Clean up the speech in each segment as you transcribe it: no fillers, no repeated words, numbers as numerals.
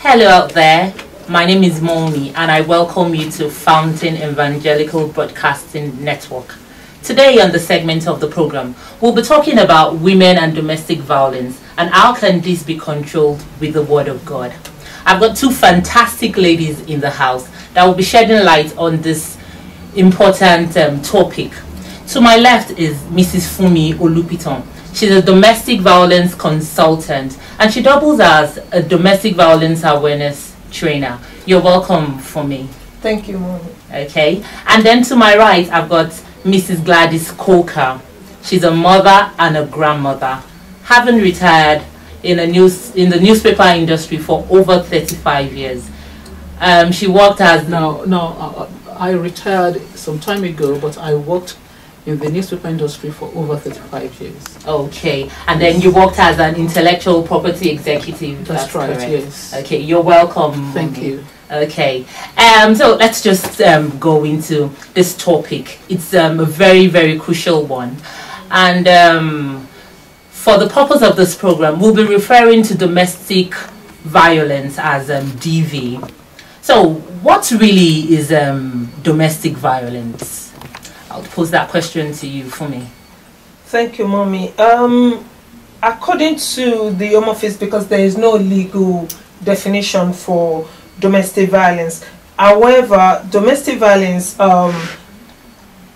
Hello out there, my name is Momi and I welcome you to Fountain Evangelical Broadcasting Network. Today on the segment of the program, we'll be talking about women and domestic violence and how can this be controlled with the Word of God. I've got two fantastic ladies in the house that will be shedding light on this important topic. To my left is Mrs. Fumi Olupiton. She's a domestic violence consultant and she doubles as a domestic violence awareness trainer. You're welcome, Fumi. Thank you, Mom. Okay. And then to my right, I've got Mrs. Gladys Coker. She's a mother and a grandmother, having retired in the newspaper industry for over 35 years. She worked as... I retired some time ago, but I worked in the newspaper industry for over 35 years. Okay, and then you worked as an intellectual property executive. That's right, correct. yes. Okay, you're welcome. Thank you. Okay, so let's just go into this topic. It's a very, very crucial one. And for the purpose of this program, we'll be referring to domestic violence as DV. So what really is domestic violence? I'll pose that question to you, for me. Thank you, Mommy. According to the Home Office, because there is no legal definition for domestic violence. However, domestic violence,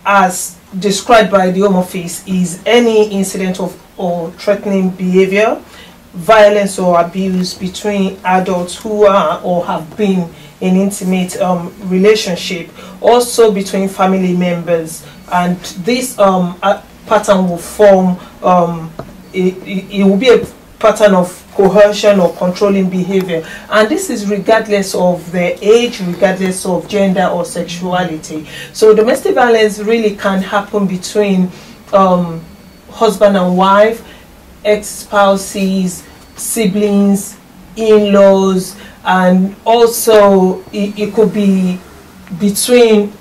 as described by the Home Office, is any incident of or threatening behavior, violence or abuse between adults who are or have been in intimate relationship, also between family members, and this pattern will form it will be a pattern of coercion or controlling behavior, and this is regardless of their age, regardless of gender or sexuality. So domestic violence really can happen between husband and wife, ex-spouses, siblings, in-laws, and also it could be between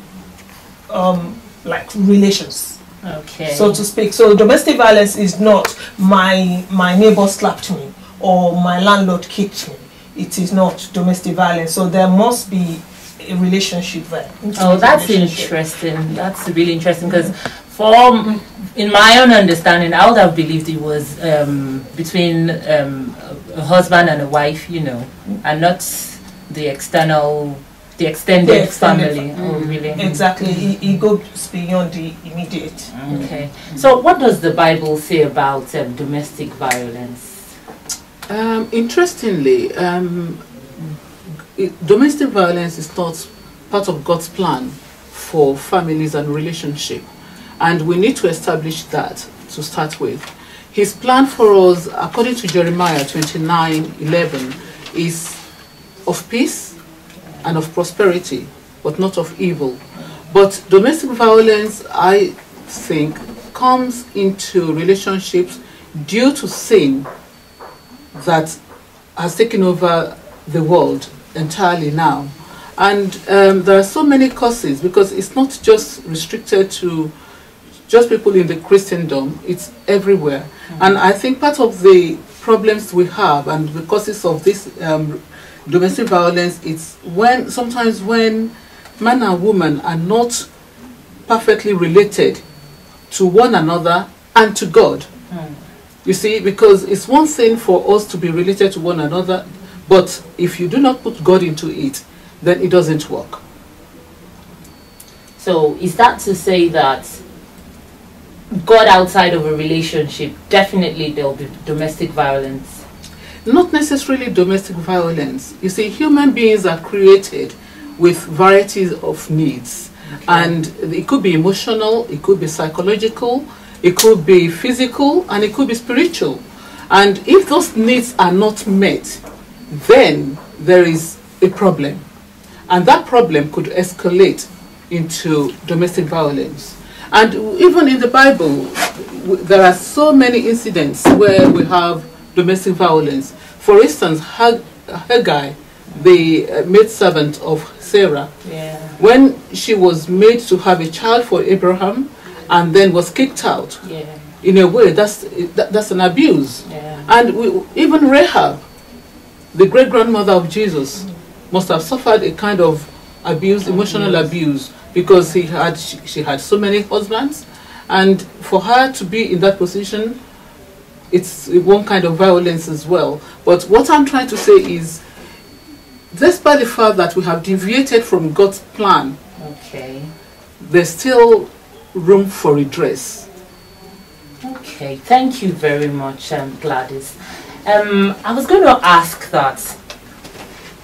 like relations, okay, so to speak. So domestic violence is not my neighbor slapped me or my landlord kicked me. It is not domestic violence. So there must be a relationship there. Oh, that's interesting. That's really interesting, because in my own understanding, I would have believed it was between a husband and a wife, you know, and not the extended family. Oh, really? Exactly. It goes beyond the immediate. Okay. So what does the Bible say about domestic violence? Interestingly, domestic violence is not part of God's plan for families and relationship. And we need to establish that to start with. His plan for us, according to Jeremiah 29:11, is of peace and of prosperity, but not of evil. But domestic violence, I think, comes into relationships due to sin that has taken over the world entirely now. And there are so many causes, because it's not just restricted to just people in the Christendom, it's everywhere. And I think part of the problems we have and the causes of this domestic violence, it's sometimes when man and woman are not perfectly related to one another and to God. You see, because it's one thing for us to be related to one another, but if you do not put God into it, then it doesn't work. So is that to say that God outside of a relationship, definitely there will be domestic violence? Not necessarily domestic violence. You see, human beings are created with varieties of needs. Okay. And it could be emotional, it could be psychological, it could be physical, and it could be spiritual. And if those needs are not met, then there is a problem. And that problem could escalate into domestic violence. And even in the Bible, there are so many incidents where we have domestic violence. For instance, Hagar, the maidservant of Sarah, when she was made to have a child for Abraham and then was kicked out, in a way, that's an abuse. And even Rahab, The great-grandmother of Jesus must have suffered a kind of abuse, emotional abuse, because she had so many husbands, and for her to be in that position, it's one kind of violence as well. But what I'm trying to say is, despite the fact that we have deviated from God's plan, there's still room for redress. Okay, thank you very much, Gladys. I was going to ask that,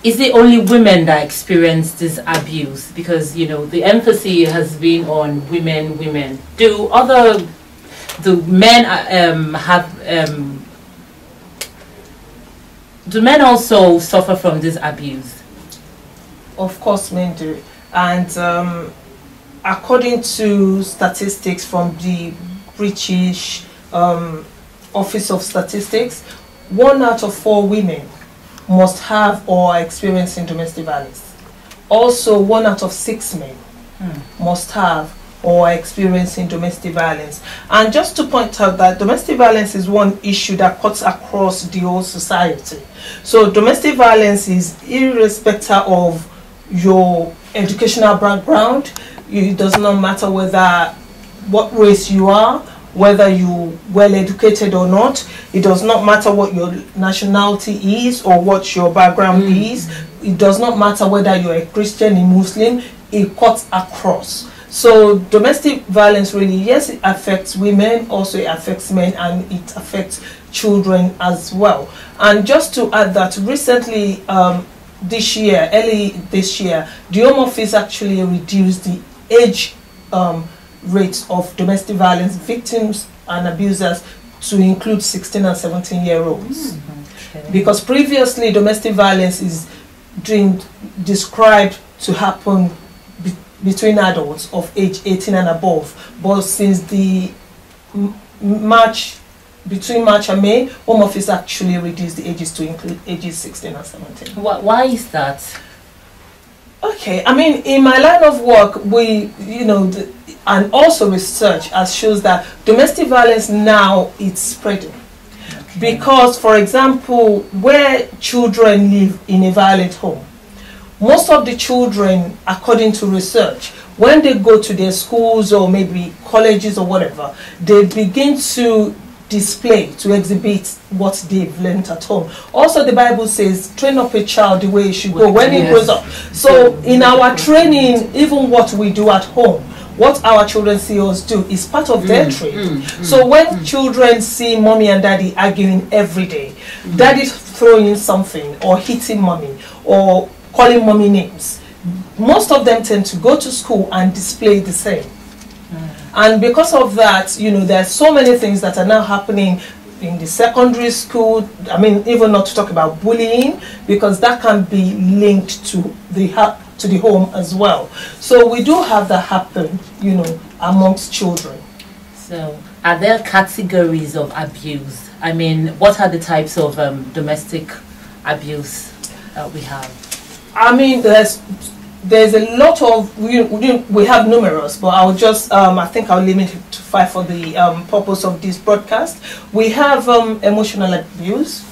is it only women that experience this abuse? Because, you know, the emphasis has been on women. Do men also suffer from this abuse? Of course, men do. And according to statistics from the British Office of Statistics, 1 out of 4 women must have or are experiencing domestic violence. Also, 1 out of 6 men must have or are experiencing domestic violence. And just to point out that domestic violence is one issue that cuts across the whole society. So domestic violence is irrespective of your educational background. It does not matter what race you are, whether you're well educated or not. It does not matter what your nationality is or what your background is. It does not matter whether you're a Christian, a Muslim. It cuts across. So domestic violence really, yes, it affects women, also it affects men, and it affects children as well. And just to add that, recently, early this year, the Home Office actually reduced the age rates of domestic violence victims and abusers to include 16 and 17-year-olds. Because previously domestic violence is described to happen between adults of age 18 and above, but since the between March and May, Home Office actually reduced the ages to include ages 16 and 17. Why is that? Okay, I mean, in my line of work, and also research has shows that domestic violence now it's spreading. Because, for example, where children live in a violent home, most of the children, according to research, when they go to their schools or maybe colleges or whatever, they begin to to exhibit what they've learned at home. Also, the Bible says, train up a child the way he should go when he grows up. So in our training, even what we do at home, what our children see us do is part of their trade. So when children see mommy and daddy arguing every day, daddy throwing something or hitting mommy or calling mommy names, most of them tend to go to school and display the same. And because of that, there are so many things that are now happening in the secondary school. I mean, even not to talk about bullying, because that can be linked to the home as well. So we do have that happen, amongst children. So are there categories of abuse? I mean, what are the types of domestic abuse that we have? I mean, there's a lot of, we have numerous, but I'll just, I think I'll limit it to 5 for the purpose of this broadcast. We have emotional abuse,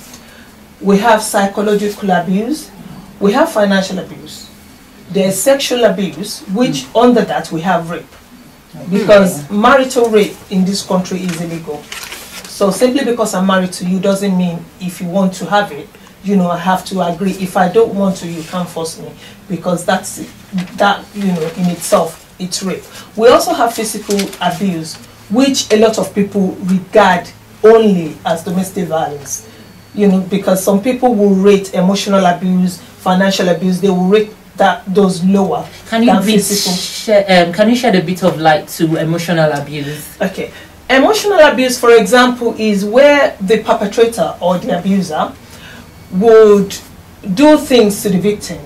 we have psychological abuse, we have financial abuse, there's sexual abuse, which under that we have rape. Because marital rape in this country is illegal. So simply because I'm married to you doesn't mean if you want to have it, I have to agree. If I don't want to, you can't force me, because that in itself, it's rape. We also have physical abuse, which a lot of people regard only as domestic violence. Because some people will rate emotional abuse, financial abuse, they will rate those lower than physical. Can you shed a bit of light to emotional abuse? Okay. Emotional abuse, for example, is where the perpetrator or the abuser would do things to the victim,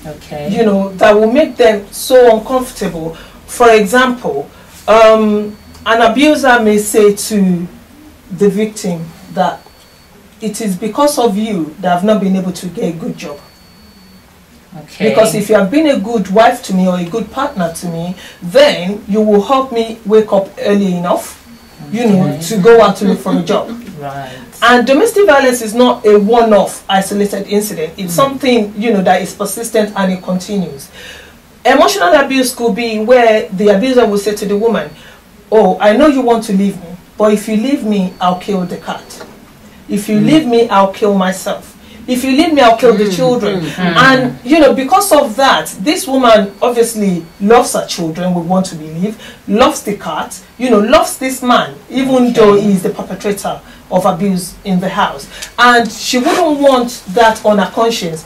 that will make them so uncomfortable. For example, an abuser may say to the victim that it is because of you that I've not been able to get a good job. Because if you have been a good wife to me or a good partner to me, then you will help me wake up early enough, to go out to look for a job. Right. And domestic violence is not a one-off isolated incident. It's something, that is persistent and it continues. Emotional abuse could be where the abuser will say to the woman, oh, I know you want to leave me, but if you leave me, I'll kill the cat. If you leave me, I'll kill myself. If you leave me, I'll kill the children. And, because of that, this woman obviously loves her children, would want to believe, loves the cat, loves this man, even though he's the perpetrator of abuse in the house. And she wouldn't want that on her conscience.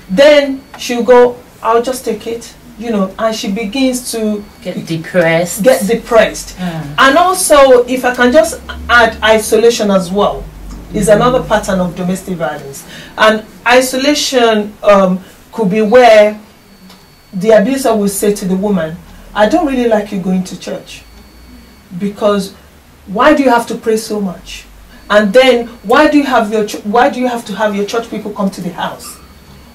Then she'll go, I'll just take it. And she begins to get depressed. And also, if I can just add isolation as well, is another pattern of domestic violence. And isolation could be where the abuser will say to the woman, I don't really like you going to church, because why do you have to pray so much? And then why do you have to have your church people come to the house?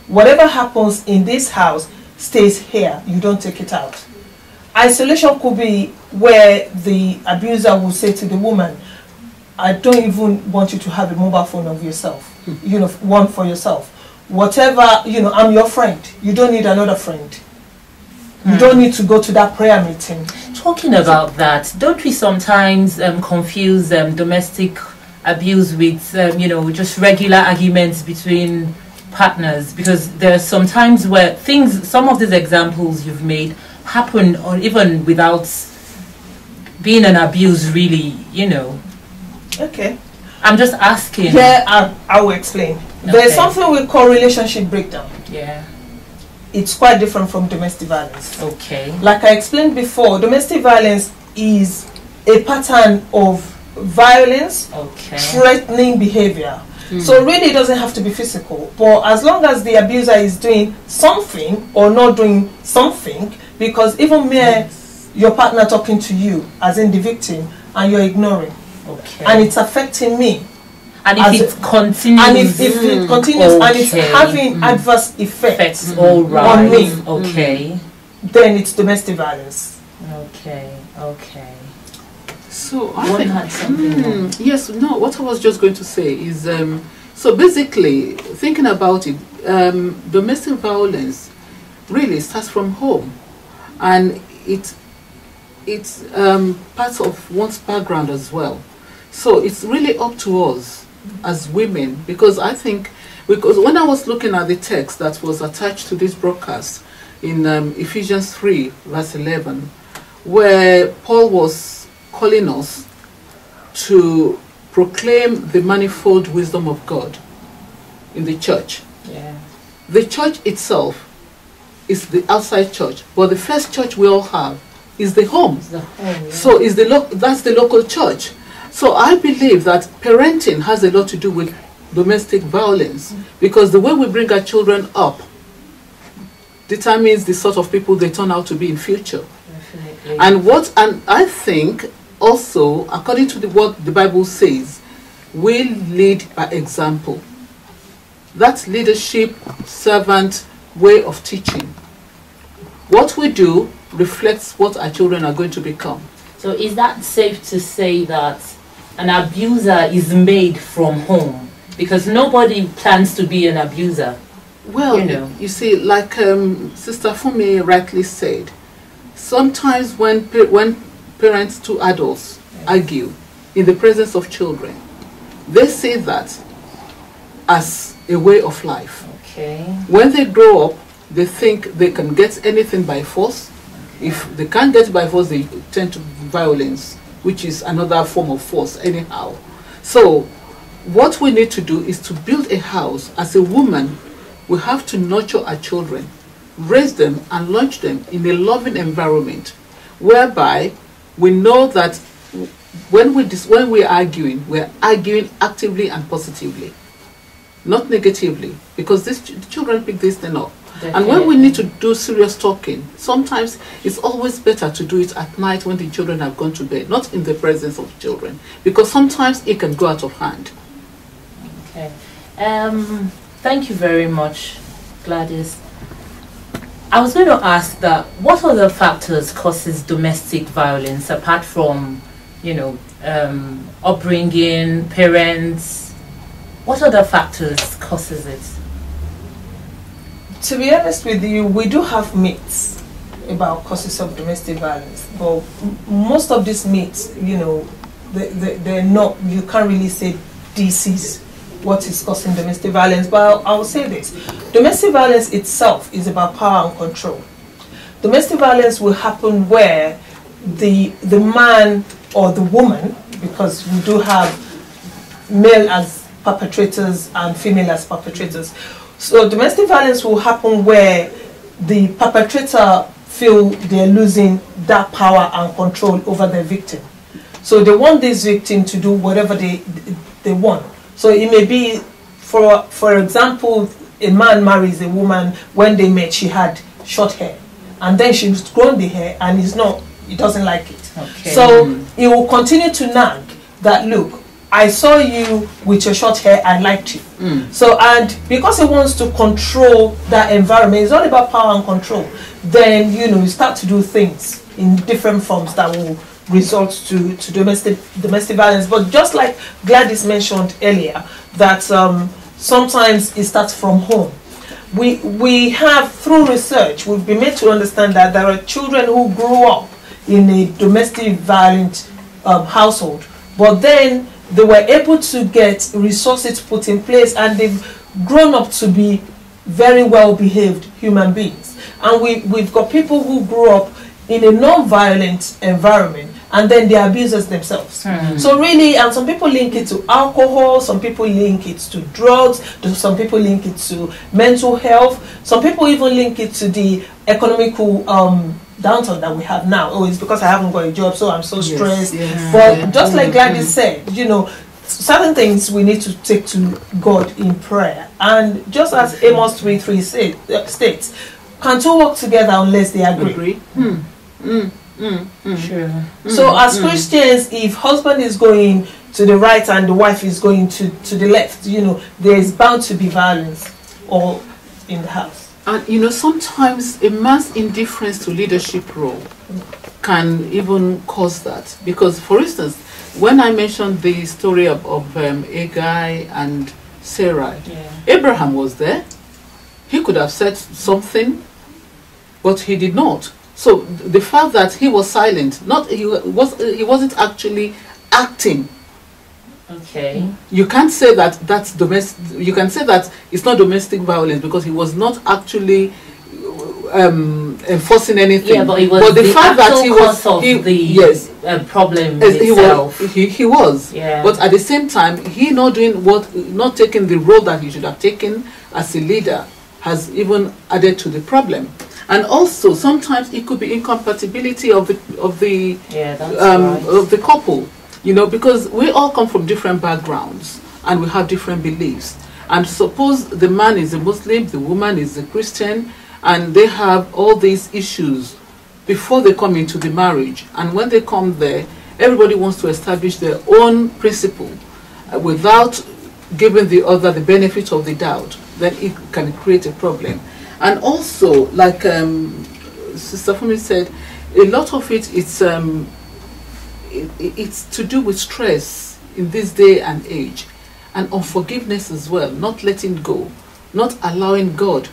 Whatever happens in this house stays here. You don't take it out. Isolation could be where the abuser will say to the woman, I don't even want you to have a mobile phone of yourself, one for yourself. Whatever, I'm your friend. You don't need another friend. You don't need to go to that prayer meeting. Talking about that, don't we sometimes confuse domestic abuse with, just regular arguments between partners? Because there are some times where some of these examples you've made happen or even without being an abuse, really, Okay. I'm just asking. Yeah, I will explain. Okay. There's something we call relationship breakdown. Yeah. It's quite different from domestic violence. Okay. Like I explained before, domestic violence is a pattern of violence, threatening behavior. So really it doesn't have to be physical, but as long as the abuser is doing something or not doing something, because even your partner talking to you as in the victim and you're ignoring, and it's affecting me, and if it continues, and if it continues and it's having adverse effects on me, then it's domestic violence. Okay. So yes, no, what I was just going to say is, so basically, thinking about it, domestic violence really starts from home, and it's part of one's background as well. So it's really up to us as women, because when I was looking at the text that was attached to this broadcast in Ephesians 3 verse 11, where Paul was calling us to proclaim the manifold wisdom of God in the church. The church itself is the outside church, but the first church we all have is the home. So that's the local church. So I believe that parenting has a lot to do with domestic violence, because the way we bring our children up determines the sort of people they turn out to be in future. And I think also, according to what the Bible says, we lead by example. That's leadership, servant, way of teaching. What we do reflects what our children are going to become. So is that safe to say that an abuser is made from home? Because nobody plans to be an abuser. Well, you see, like Sister Fumi rightly said, sometimes when parents, two adults, argue in the presence of children, they say that as a way of life. When they grow up, they think they can get anything by force. If they can't get by force, they tend to violence, which is another form of force anyhow. So what we need to do is to build a house. As a woman, we have to nurture our children, raise them and launch them in a loving environment, whereby we know that when we're arguing, we're arguing actively and positively, not negatively, because the children pick this thing up. And when we need to do serious talking, sometimes it's always better to do it at night when the children have gone to bed, not in the presence of children, because sometimes it can go out of hand. Thank you very much, Gladys. I was going to ask that what other factors causes domestic violence apart from, upbringing, parents? What other factors causes it? To be honest with you, we do have myths about causes of domestic violence, but most of these myths, you know, they're not, you can't really say this is what is causing domestic violence. But I will say this: domestic violence itself is about power and control. Domestic violence will happen where the man or the woman, because we do have male as perpetrators and female as perpetrators. So domestic violence will happen where the perpetrator feel they're losing that power and control over their victim. So they want this victim to do whatever they want. So it may be, for example, a man marries a woman. When they met, she had short hair, and then she's grown the hair, and he doesn't like it. Okay. So he will continue to nag that, look, I saw you with your short hair, I liked you. So, and because he wants to control that environment, it's all about power and control, then, you know, you start to do things in different forms that will result to domestic violence. But just like Gladys mentioned earlier, that sometimes it starts from home. We have, through research, we've been made to understand that there are children who grew up in a domestic violent household, but then they were able to get resources put in place, and they've grown up to be very well behaved human beings. And we've got people who grew up in a non-violent environment, and then they are abusers themselves. So really, and some people link it to alcohol, some people link it to drugs, some people link it to mental health, some people even link it to the economical downturn that we have now. Oh, it's because I haven't got a job, so I'm so stressed. But just like Gladys said, you know, certain things we need to take to God in prayer. And just as Amos 3:3 states, can two work together unless they agree? Sure. So as Christians, if husband is going to the right and the wife is going to the left, you know, there is bound to be violence all in the house. And you know, sometimes a man's indifference to leadership role can even cause that. Because, for instance, when I mentioned the story of Agai and Sarah, Abraham was there. He could have said something, but he did not. So the fact that he was silent, he wasn't actually acting. Okay. You can't say that that's domestic. You can say that it's not domestic violence because he was not actually enforcing anything. Yeah, but it was the fact that he was the problem itself. He was. Yeah. But at the same time, he not taking the role that he should have taken as a leader has even added to the problem. And also, sometimes it could be incompatibility of the couple. You know, because we all come from different backgrounds and we have different beliefs. And suppose the man is a Muslim, the woman is a Christian, and they have all these issues before they come into the marriage. And when they come there, everybody wants to establish their own principle without giving the other the benefit of the doubt. Then it can create a problem. And also, like Sister Fumi said, a lot of it's to do with stress in this day and age, and unforgiveness as well, not letting go, not allowing God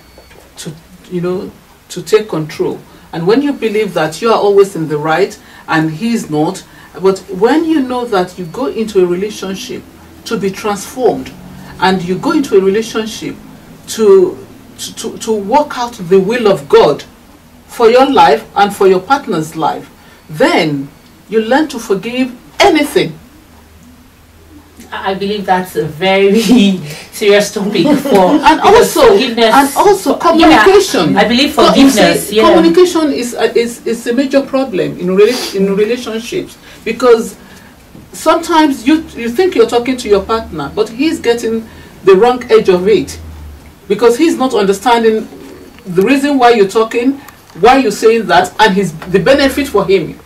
to, you know, to take control. And when you believe that you are always in the right and He's not, but when you know that you go into a relationship to be transformed, and you go into a relationship to work out the will of God for your life and for your partner's life, then you learn to forgive anything. I believe that's a very serious topic for and also forgiveness. And also communication. Yeah, I believe forgiveness. Communication is a major problem in relationships, because sometimes you think you're talking to your partner, but he's getting the wrong edge of it, because he's not understanding the reason why you're talking, why you're saying that, and the benefit for him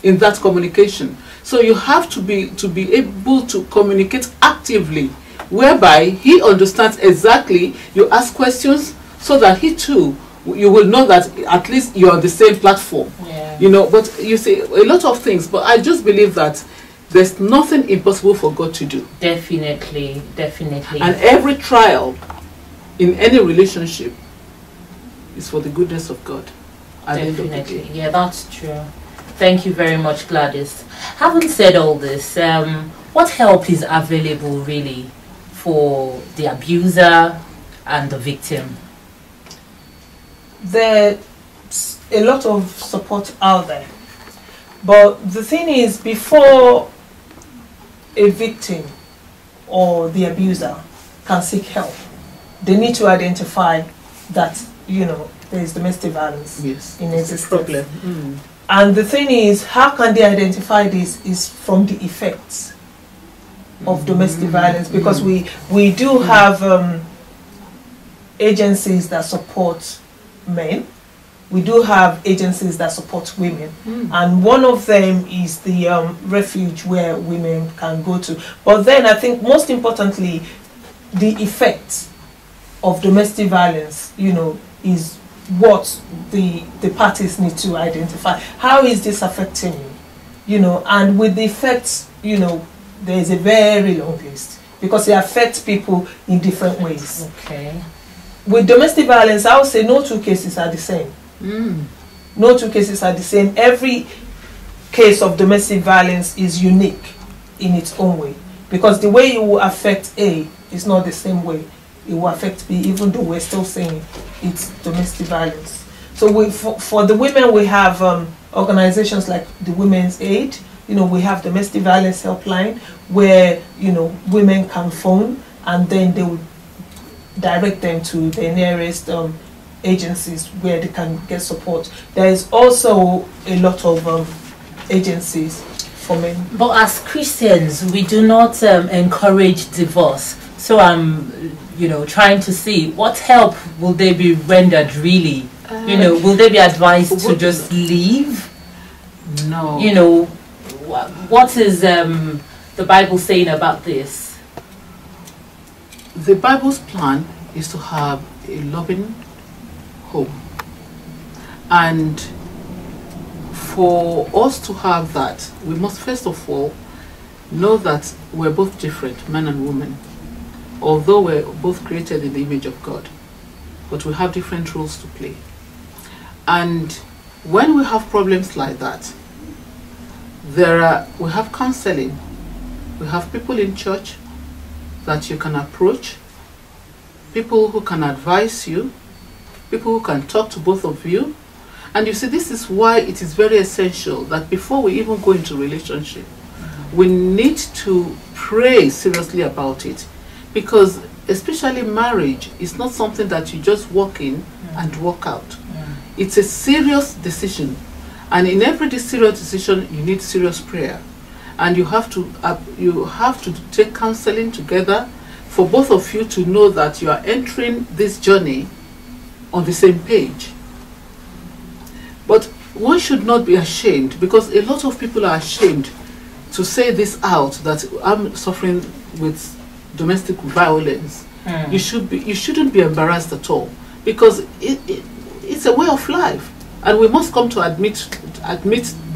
in that communication. So you have to be able to communicate actively, whereby he understands exactly. You ask questions so that he too, you will know that at least you're on the same platform. Yeah. You know, but you say a lot of things, but I just believe that There's nothing impossible for God to do. Definitely, definitely. And every trial in any relationship is for the goodness of God. At the end of the day. Yeah, that's true. Thank you very much, Gladys. Having said all this, what help is available really for the abuser and the victim? There's a lot of support out there. But the thing is, before a victim or the abuser can seek help, they need to identify that, you know, there is domestic violence in existence. Problem. Mm. And the thing is, how can they identify this is from the effects of domestic violence, because we do have agencies that support men. We do have agencies that support women, and one of them is the refuge where women can go to. But then I think most importantly, the effects of domestic violence, you know, is what the parties need to identify. How is this affecting you? You know, and with the effects, you know, there is a very long list, because it affects people in different ways. Okay. With domestic violence, I would say no two cases are the same. No two cases are the same. Every case of domestic violence is unique in its own way, because the way it will affect A is not the same way it will affect B, even though we're still saying it's domestic violence. So for the women, we have organizations like the Women's Aid. You know, we have domestic violence helpline where, you know, women can phone and then they will direct them to the nearest agencies where they can get support. There is also a lot of agencies for men. But as Christians, we do not encourage divorce. So I'm, you know, trying to see what help will they be rendered really. You know, will they be advised to just leave? No. You know, what is the Bible saying about this? The Bible's plan is to have a loving home. And for us to have that, we must first of all know that we're both different, man and woman. Although we're both created in the image of God, but we have different roles to play. And when we have problems like that, we have counseling. We have people in church that you can approach, people who can advise you, people who can talk to both of you. And you see, this is why it is very essential that before we even go into relationship, we need to pray seriously about it. Because especially marriage is not something that you just walk in and walk out. It's a serious decision. And in every serious decision, you need serious prayer. And you have to take counseling together for both of you to know that you are entering this journey on the same page. But one should not be ashamed, because a lot of people are ashamed to say this out, that I'm suffering with domestic violence. You shouldn't be embarrassed at all, because it's a way of life, and we must come to admit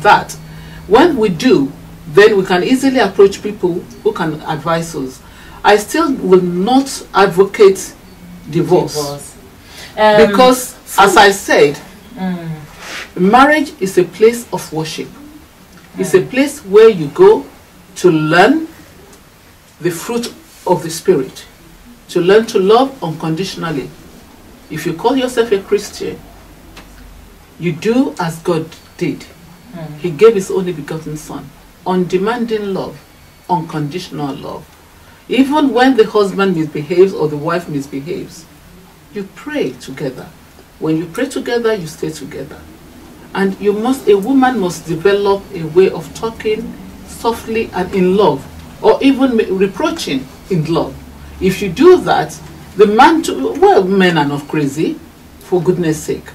that. When we do, then we can easily approach people who can advise us. I still will not advocate divorce. Because, as I said, marriage is a place of worship. It's a place where you go to learn the fruit of the Spirit, to learn to love unconditionally. If you call yourself a Christian, you do as God did. He gave His only begotten Son. Undemanding love, unconditional love. Even when the husband misbehaves or the wife misbehaves, you pray together. When you pray together, you stay together. And a woman must develop a way of talking softly and in love, or even reproaching in love. If you do that, the man too, well, men are not crazy, for goodness sake.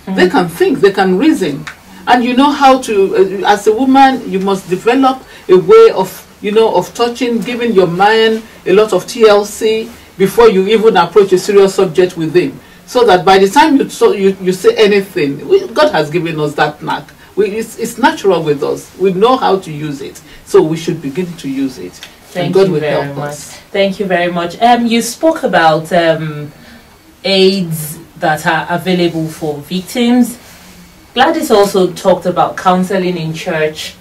They can think, they can reason. And you know how to, as a woman, you must develop a way of, of touching, giving your man a lot of TLC before you even approach a serious subject with him. So that by the time you say anything, God has given us that knack. It's natural with us. We know how to use it, so we should begin to use it. Thank you very much. Thank you very much. You spoke about aids that are available for victims. Gladys also talked about counseling in church,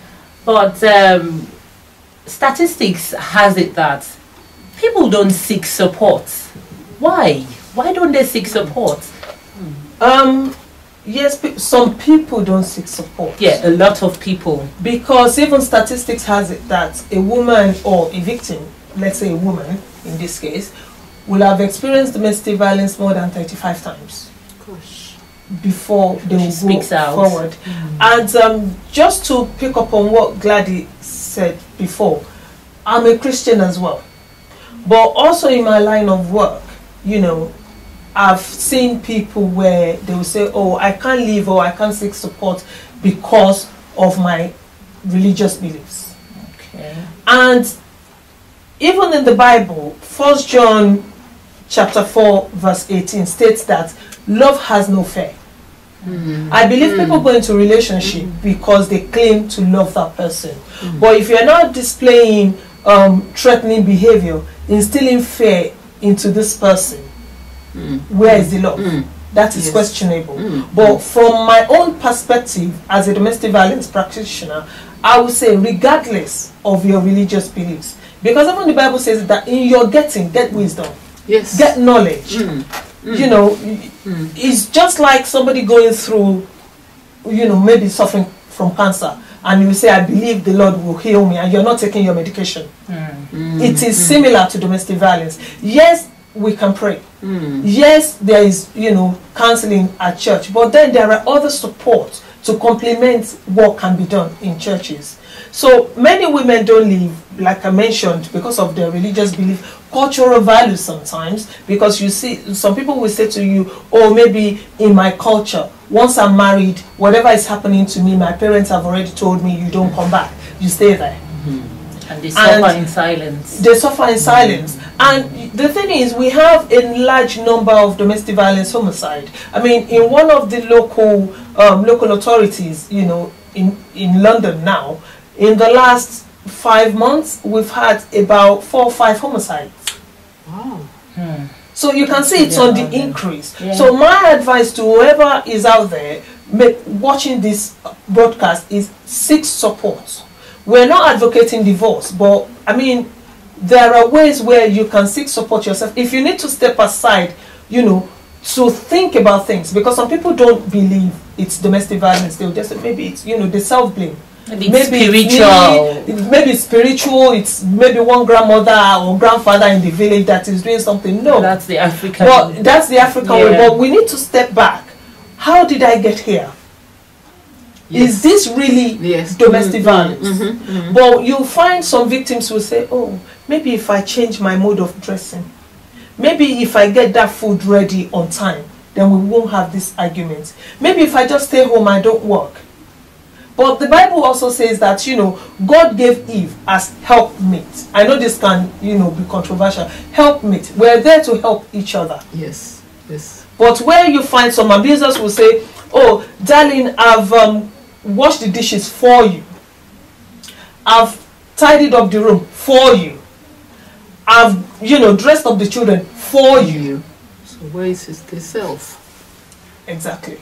but statistics has it that people don't seek support. Why? Why don't they seek support? Yes, some people don't seek support. Yeah, a lot of people. Because even statistics has it that a woman or a victim, let's say a woman in this case, will have experienced domestic violence more than 35 times. Gosh. Before they will go out forward. And just to pick up on what Gladys said before, I'm a Christian as well. But also in my line of work, you know, I've seen people where they will say, oh, I can't leave or I can't seek support because of my religious beliefs. Okay. And even in the Bible, 1 John chapter 4 verse 18 states that love has no fear. I believe people go into relationship because they claim to love that person. But if you're not displaying threatening behavior, instilling fear into this person, where is the love? That is questionable. But from my own perspective as a domestic violence practitioner, I would say regardless of your religious beliefs, because even the Bible says that in your getting, get wisdom, get knowledge. You know, it's just like somebody going through, you know, maybe suffering from cancer, and you say, I believe the Lord will heal me, and you're not taking your medication. It is similar to domestic violence. Yes, we can pray. Yes, there is, you know, counseling at church, but then there are other support to complement what can be done in churches. So many women don't leave, like I mentioned, because of their religious belief, cultural values sometimes, because you see, some people will say to you, oh, maybe in my culture, once I'm married, whatever is happening to me, my parents have already told me, you don't come back, you stay there. And they suffer in silence. They suffer in silence. And the thing is, we have a large number of domestic violence homicide. I mean, in one of the local authorities, you know, in London now, in the last 5 months, we've had about 4 or 5 homicides. Wow. So you can see it's on the increase. So my advice to whoever is out there watching this broadcast is seek support. We're not advocating divorce, but I mean, there are ways where you can seek support yourself. If you need to step aside, you know, to think about things, because some people don't believe it's domestic violence. They'll just say maybe it's, you know, the self-blame. Maybe spiritual. Maybe it's spiritual. It's maybe one grandmother or grandfather in the village that is doing something. No, that's the African. Well, that's the African way. But we need to step back. How did I get here? Is this really domestic violence? But you'll find some victims will say, oh, maybe if I change my mode of dressing, maybe if I get that food ready on time, then we won't have this argument. Maybe if I just stay home, I don't work. But the Bible also says that, you know, God gave Eve as helpmate. I know this can, you know, be controversial. Helpmate. We're there to help each other. Yes, yes. But where you find some abusers will say, oh, darling, I've washed the dishes for you. I've tidied up the room for you. I've, you know, dressed up the children for you. So where is the self? Exactly.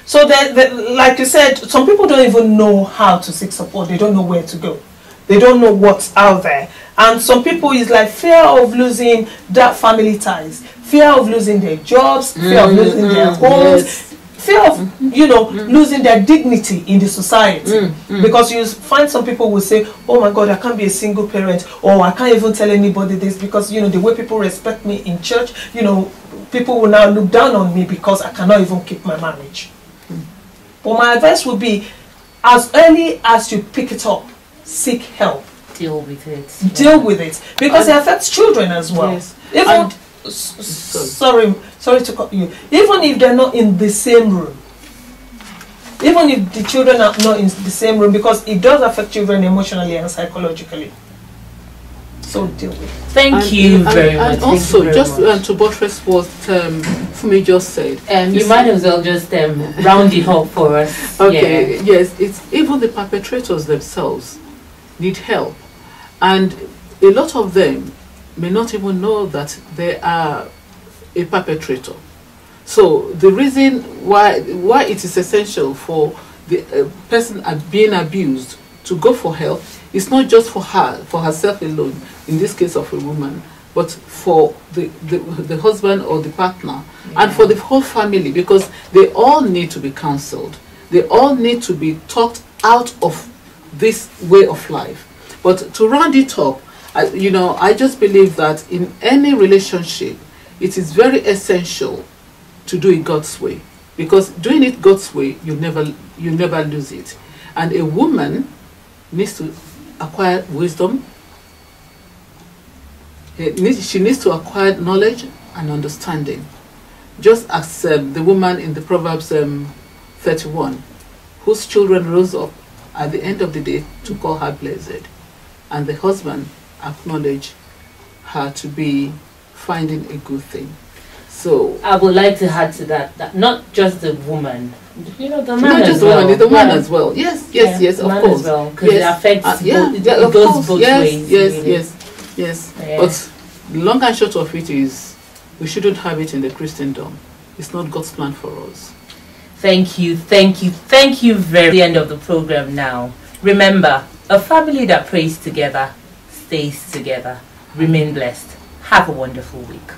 So like you said, some people don't even know how to seek support. They don't know where to go. They don't know what's out there. And some people is like fear of losing that family ties, fear of losing their jobs, fear of losing their homes, fear of, you know, losing their dignity in the society. Because you find some people will say, oh my God, I can't be a single parent, or I can't even tell anybody this because, you know, the way people respect me in church, you know, people will now look down on me because I cannot even keep my marriage. But my advice would be, as early as you pick it up, seek help. Deal with it. Deal with it. Because it affects children as well. Yes. Even, sorry to cut you. Even if they're not in the same room. Even if the children are not in the same room, because it does affect children emotionally and psychologically. So deal with it. Thank you very much. And also, just to buttress what Fumi just said. You might as well just round it up for us. Okay, yeah. Yes, it's even the perpetrators themselves need help. And a lot of them may not even know that they are a perpetrator. So the reason why it is essential for the person being abused to go for help is not just for herself alone, in this case of a woman, but for the husband or the partner, and for the whole family, because they all need to be counseled. They all need to be talked out of this way of life. But to round it up, I just believe that in any relationship, it is very essential to do it God's way, because doing it God's way, you never lose it. And a woman needs to acquire wisdom. She needs to acquire knowledge and understanding, just as the woman in the Proverbs 31, whose children rose up at the end of the day to call her blessed, and the husband acknowledged her to be finding a good thing. So I would like to add to that not just the woman, the man not just as well. The man as well. Yes, of course. Because it affects it goes both ways. Yes. But the long and short of it is, we shouldn't have it in the Christendom. It's not God's plan for us. Thank you very much. The end of the program now. Remember, a family that prays together stays together. Remain blessed. Have a wonderful week.